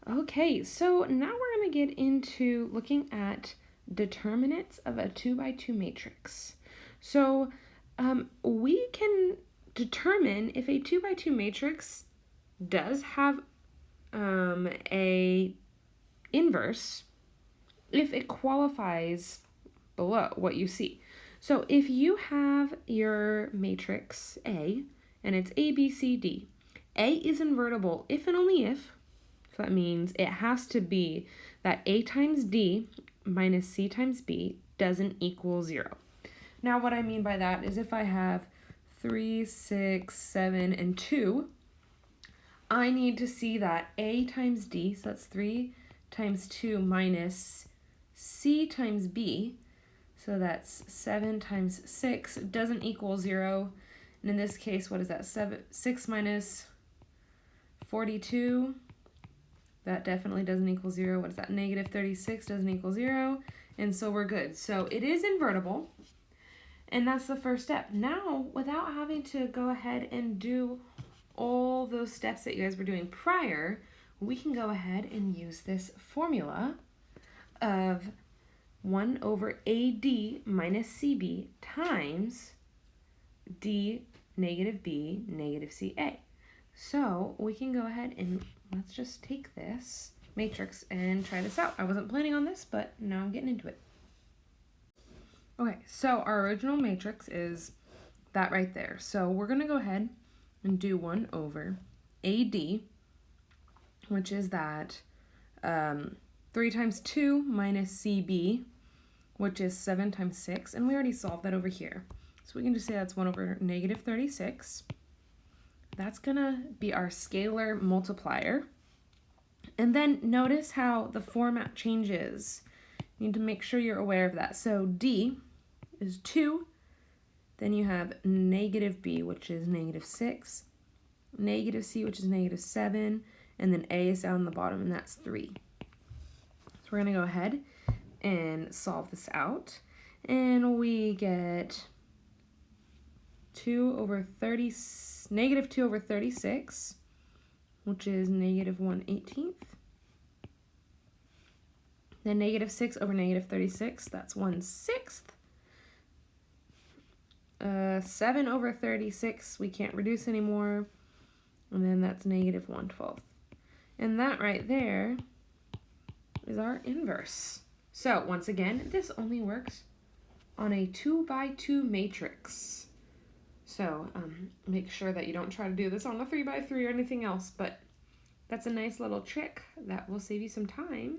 Okay, so now we're going to get into looking at determinants of a 2 by 2 matrix. So we can determine if a 2 by 2 matrix does have a inverse if it qualifies below what you see. So if you have your matrix A and it's A, B, C, D, A is invertible if and only if. So that means it has to be that A times D minus C times B doesn't equal 0. Now what I mean by that is if I have 3, 6, 7, and 2, I need to see that A times D, so that's 3 times 2 minus C times B, so that's 7 times 6, doesn't equal 0. And in this case, what is that? 6 minus 42. That definitely doesn't equal 0. What is that? Negative 36 doesn't equal 0. And so we're good. So it is invertible. And that's the first step. Now, without having to go ahead and do all those steps that you guys were doing prior, we can go ahead and use this formula of 1 over AD minus CB times D negative B negative CA. So we can go ahead and let's just take this matrix and try this out. I wasn't planning on this, but now I'm getting into it. Okay, so our original matrix is that right there. So we're going to go ahead and do 1 over AD, which is that 3 times 2 minus CB, which is 7 times 6, and we already solved that over here. So we can just say that's 1 over negative 36. That's going to be our scalar multiplier. And then notice how the format changes. You need to make sure you're aware of that. So D is 2. Then you have negative B, which is negative 6. Negative C, which is negative 7. And then A is down the bottom, and that's 3. So we're going to go ahead and solve this out. And we get negative 2 over 36, which is negative 1/18. Then negative 6 over negative 36, that's 1/6. 7 over 36, we can't reduce anymore. And then that's negative 1/12. And that right there is our inverse. So once again, this only works on a 2 by 2 matrix. So make sure that you don't try to do this on a 3 by 3 or anything else, but that's a nice little trick that will save you some time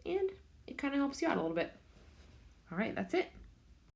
and it kind of helps you out a little bit. All right, that's it.